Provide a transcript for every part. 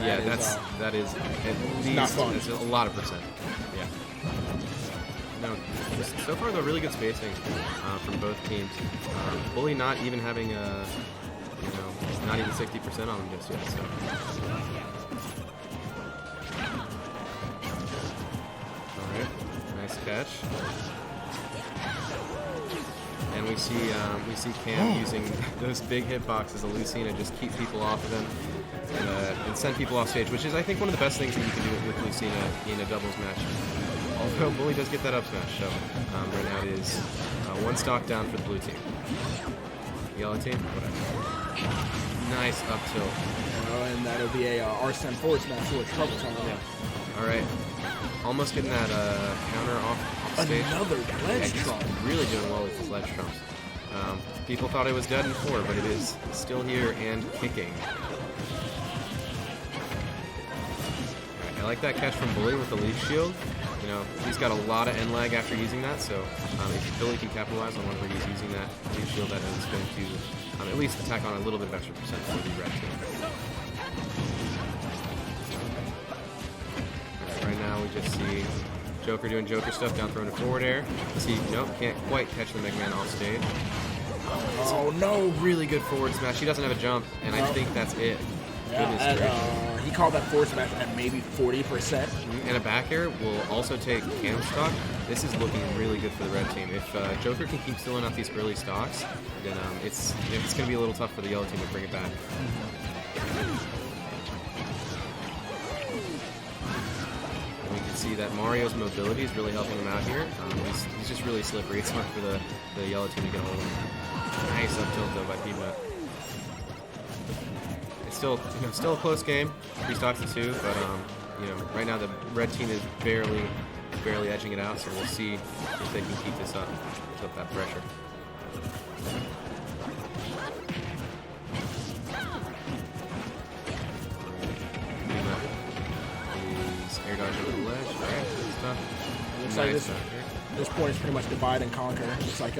and that is at least not fun. It's a lot of percent. Yeah. No, so far though, really good spacing from both teams. Bully not even having not even 60% on him just yet. So. All right, nice catch. And we see Cam using those big hitboxes of Lucina to just keep people off of him and send people off stage, which is I think one of the best things that you can do with Lucina in a doubles match. Although Bully does get that up smash, so right now it is one stock down for the blue team. Yellow team, whatever. Nice up tilt. And that'll be a Arsene forward smash for trouble time. Yeah. All right. Almost getting that counter off stage. Another ledge trump. Really doing well with his ledge trumps. People thought it was dead in 4, but it is still here and kicking. Right, I like that catch from Bully with the leaf shield. You know, he's got a lot of end lag after using that, so if Bully can capitalize on whenever he's using that leaf shield, that is going to at least attack on a little bit of extra percent for the red team. Right now we just see Joker doing Joker stuff, down throwing a forward air. See, nope, can't quite catch the Mega Man off stage. Oh no! Really good forward smash. He doesn't have a jump, and I think that's it. Yeah, he called that forward smash at maybe 40%. And a back air will also take Cam stock. This is looking really good for the red team. If Joker can keep stealing out these early stocks, then it's going to be a little tough for the yellow team to bring it back. See that Mario's mobility is really helping him out here. He's just really slippery. It's hard for the yellow team to get a hold of him. Nice up tilt though by Peabnut. It's still a close game, 3 stocks to 2, but right now the red team is barely edging it out. So we'll see if they can keep this up, keep up that pressure. Air dodge over the ledge. Alright, good stuff. Looks like this point is pretty much divide and conquer. It's like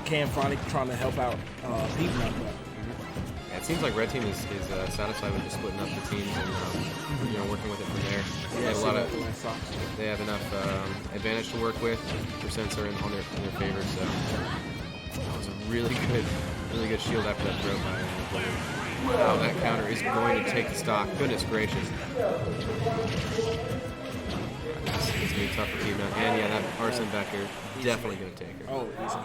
Cam finally trying to help out Peabnut. Yeah, it seems like red team is satisfied with just splitting up the teams and working with it from there. They have enough advantage to work with. Percents are on their favor, so that was a really good shield after that throw by Wow, that counter is going to take the stock. Goodness gracious. It's going to be tough for Peabnut. And yeah, that Arsene back here, definitely going to take her. Oh, easy.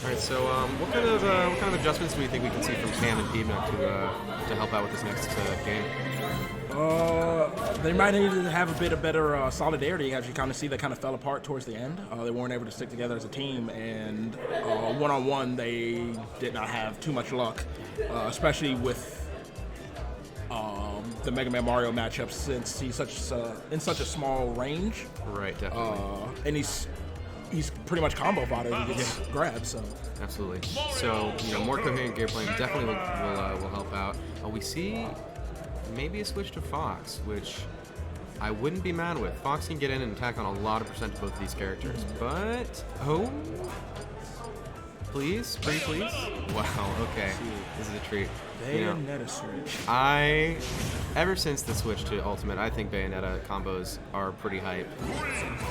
Alright, so what kind of adjustments do we think we can see from Cam and Peabnut to help out with this next game? They might need to have a bit of better solidarity. As you kind of see, they kind of fell apart towards the end. They weren't able to stick together as a team, and one-on-one, they did not have too much luck, especially with the Mega Man Mario matchup, since he's in such a small range. Right, definitely. And he's pretty much combo fodder. He gets grabbed, so. Absolutely. So more coherent gear playing definitely will help out. We see maybe a switch to Fox, which I wouldn't be mad with. Fox can get in and attack on a lot of percent to both of these characters, but please, pretty please. Wow. Okay, this is a treat. Bayonetta switch. Ever since the switch to Ultimate, I think Bayonetta combos are pretty hype.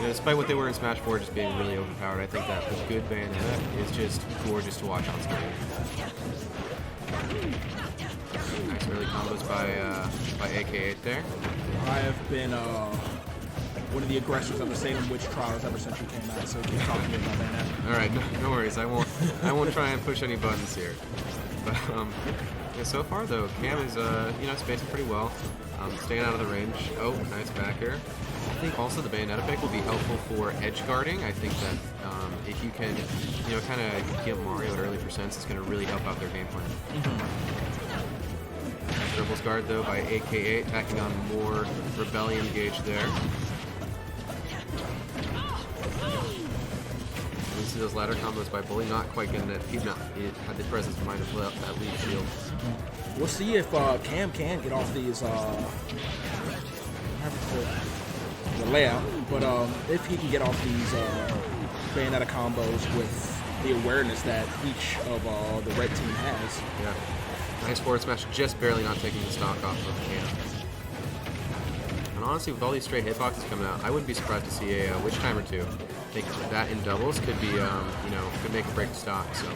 Despite what they were in Smash 4 just being really overpowered, I think that the good Bayonetta is just gorgeous to watch on screen. Nice early combos by Ak8 there. I have been one of the aggressors of the Salem Witch Trials ever since you came out, so keep talking to me about Bayonetta. All right, no worries. I won't try and push any buttons here. But so far though, Cam is spacing pretty well, staying out of the range. Oh, nice back air. I think also the Bayonetta pick will be helpful for edge guarding. I think that if you can, kind of give Mario at early percents, it's going to really help out their game plan. Nice dribbles guard though by Ak8, tacking on more Rebellion gauge there. You see those ladder combos by Bully, not quite getting it. Peabnut had the presence of mind to play up that lead shield. We'll see if Cam can get off these the layout, but if he can get off these Bayonetta combos with the awareness that each of the red team has. Yeah. Nice forward smash, just barely not taking the stock off of Cam. And honestly, with all these straight hitboxes coming out, I wouldn't be surprised to see a witch time or two. I think that in doubles could be, could make or break the stock. So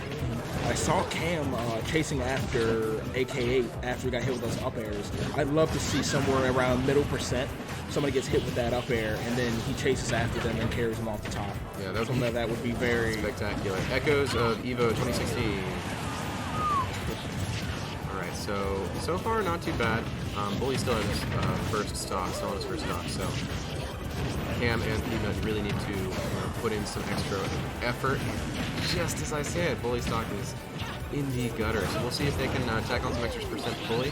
I saw Cam chasing after AK8 after he got hit with those up airs. I'd love to see somewhere around middle percent, somebody gets hit with that up air, and then he chases after them and carries them off the top. Yeah, that would be very spectacular. Echoes of EVO 2016. Alright, so far not too bad. Bully still has his first stock, so Cam and Peabnut really need to put in some extra effort. Just as I said, Bully stock is in the gutter, so we'll see if they can tack on some extra percent to Bully.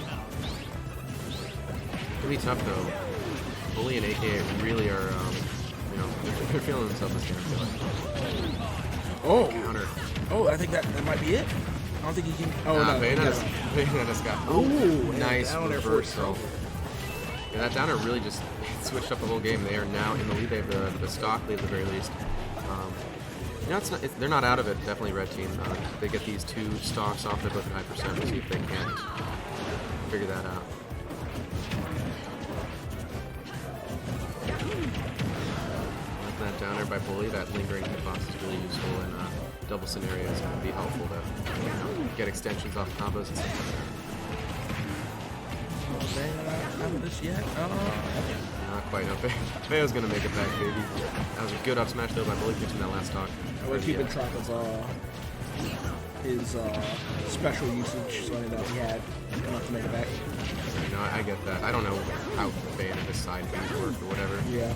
It'll be tough though. Bully and AK really are, they're feeling themselves this game, I feel like. Counter. Oh, I think that might be it. I don't think he can. Oh, no. Peabnut's got nice reversal. Yeah, that downer really just switched up the whole game. They are now in the lead. They have the stock lead at the very least. They're not out of it, definitely red team. They get these two stocks off, they're both at high percent. We'll see if they can figure that out. That downer by Bully, that lingering hitbox is really useful in double scenarios. It can be helpful to get extensions off combos and stuff like that. Not out of this yet? Not quite. No, Feo's gonna make it back, baby. That was a good up smash though by Bully catching that last stock. We're keeping track of his special usage, so I didn't know if he had enough to make it back. I get that. I don't know how Bayonetta side bands work or whatever. Yeah.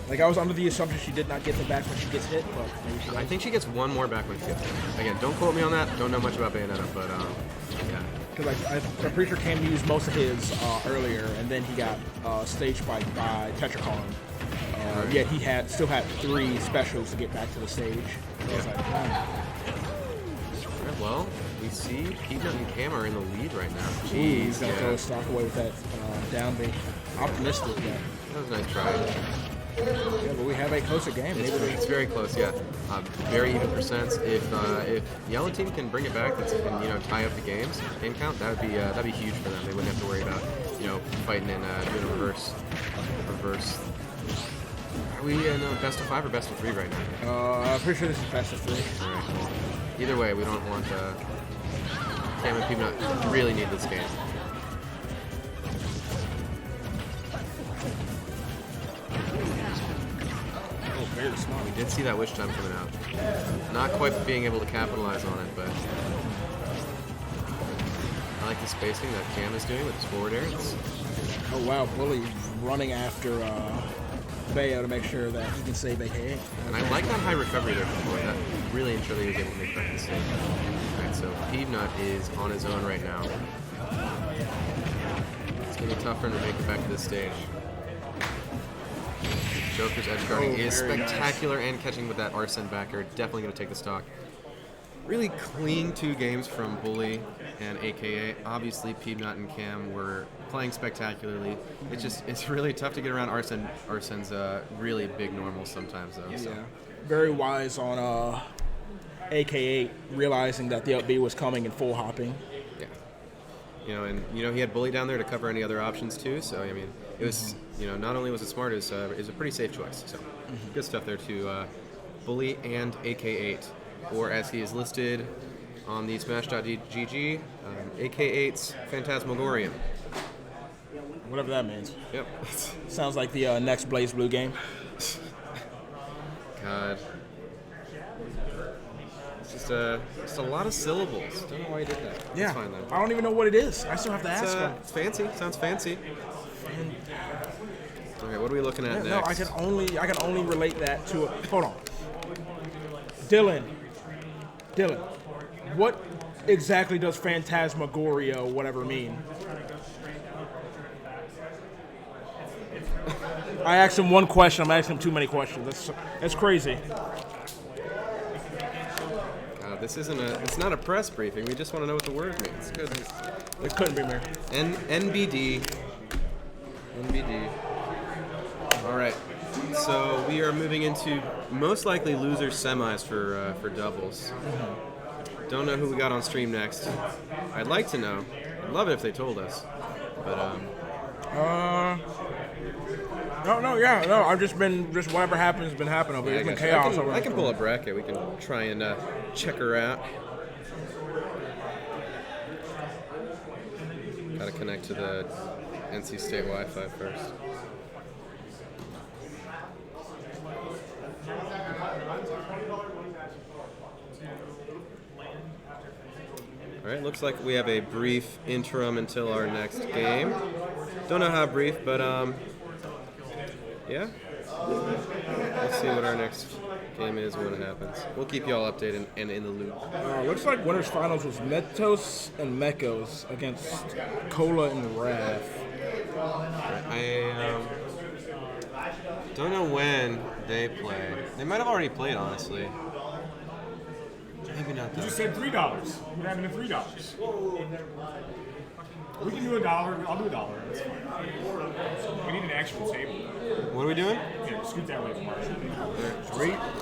But I was under the assumption she did not get the back when she gets hit, but maybe she does. I think she gets one more back when she gets hit. Again, don't quote me on that. Don't know much about Bayonetta, but yeah. Because I'm pretty sure Cam used most of his earlier, and then he got stage spiked by Tetracon. Yet he still had 3 specials to get back to the stage. So I was like, well, we see Peabnut and Cam are in the lead right now. Jeez, he's gonna throw his stock away with that down B. Optimistic, yeah. That was a nice try. Yeah, but we have a closer game. It's very close, yeah. Very even percents. If yellow team can bring it back, and tie up the game count, that'd be huge for them. They wouldn't have to worry about fighting and doing a reverse. Are we in best of 5 or best of 3 right now? I'm pretty sure this is best of 3. All right. Well, either way, we don't want Cam and Peabnut really need this game. Very smart. We did see that witch time coming out. Not quite being able to capitalize on it, but I like the spacing that Cam is doing with his forward air. Oh wow, Bully running after Bayo to make sure that he can save AK8. And I like that high recovery there from Bully. That really ensured that he was able to make back the save. Alright, so Peabnut is on his own right now. It's going to be tough for him to make it back to this stage. Joker's edge guarding is spectacular, and catching with that Arsene backer. Definitely going to take the stock. Really clean 2 games from Bully and AK8. Obviously, Peabnut and Cam were playing spectacularly. It's really tough to get around Arsene. Arsene's really big normals sometimes, though. So. Yeah, very wise on AK8 realizing that the up B was coming and full hopping. Yeah. He had Bully down there to cover any other options too. So I mean, it was not only was it smart, it was a pretty safe choice. So good stuff there to Bully and AK8, or as he is listed on the Smash.gg, AK8's Phantasmagorium. Whatever that means. Yep. Sounds like the next Blaze Blue game. God. It's just a lot of syllables. Don't know why you did that. Yeah. It's fine, though. I don't even know what it is. I still have to ask him. It's fancy. Sounds fancy. Okay, what are we looking at next? No, I can only relate that to hold on. Dylan, what exactly does Phantasmagoria whatever mean? I asked him one question. I'm asking him too many questions. That's crazy. God, it's not a press briefing. We just want to know what the word means. Goodness. It couldn't be me. NBD. All right. So we are moving into most likely loser semis for doubles. Don't know who we got on stream next. I'd like to know. I'd love it if they told us. But no. I've just whatever happens has been happening. But it's been chaos. I can pull a bracket. We can try and check her out. Got to connect to the NC State Wi-Fi first. All right, looks like we have a brief interim until our next game. Don't know how brief, but yeah. Let's see what our next game is when it happens. We'll keep y'all updated and in the loop. Looks like winners finals was Metos and Mekos against Cola and Raph. I don't know when they play. They might have already played, honestly. Maybe not. You just said $3. We're having $3. We can do $1. I'll do $1. That's fine. We need an actual table. What are we doing? Yeah, scoot that way from ours.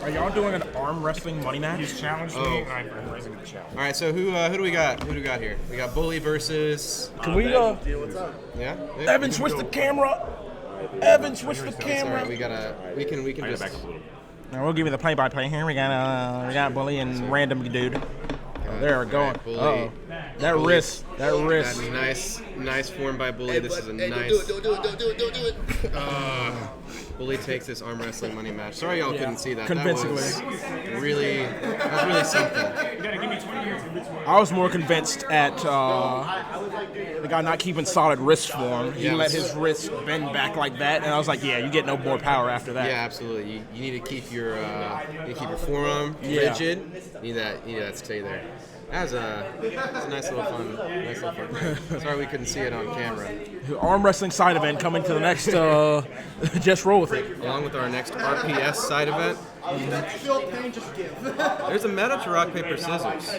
Are y'all doing an arm wrestling money match? He's challenged me, and I'm raising the challenge. All right, so who do we got? Who do we got here? We got Bully versus. Can we What's up? Yeah. Evan, switch the camera. Evan, switch the camera. Sorry, we can I just. back up a little. Now we'll give you the play-by-play here. We got Bully and random dude. There we're going. Bully. Oh, that wrist. Nice form by Bully. This is a nice. Don't do it. Bully takes this arm wrestling money match. Sorry y'all couldn't see that. Convincingly. That was really something. You gotta give me 20 minutes to between. I was more convinced at the guy not keeping solid wrist form. He let his wrist bend back like that, and I was like, yeah, you get no more power after that. Yeah, absolutely. You need to keep your forearm rigid. You need that to stay there. That's a nice little fun. Sorry we couldn't see it on camera. Arm wrestling side event coming to the next. Just roll with it. Along with our next RPS side event. Feel pain, just give. There's a meta to rock paper scissors.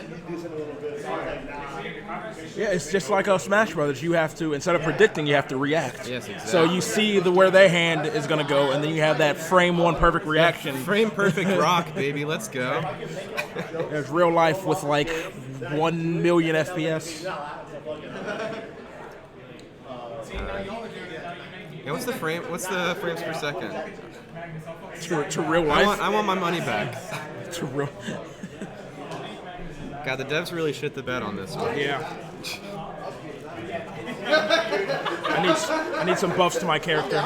Yeah, it's just like Smash Brothers. You have to, instead of predicting, you have to react. Yes, exactly. So you see where their hand is going to go, and then you have that frame one perfect reaction. Frame perfect rock, baby. Let's go. There's real life with like 1 million FPS. Yeah, what's the frames per second? To real life. I want my money back. To real. God, the devs really shit the bed on this one. Yeah. I need some buffs to my character.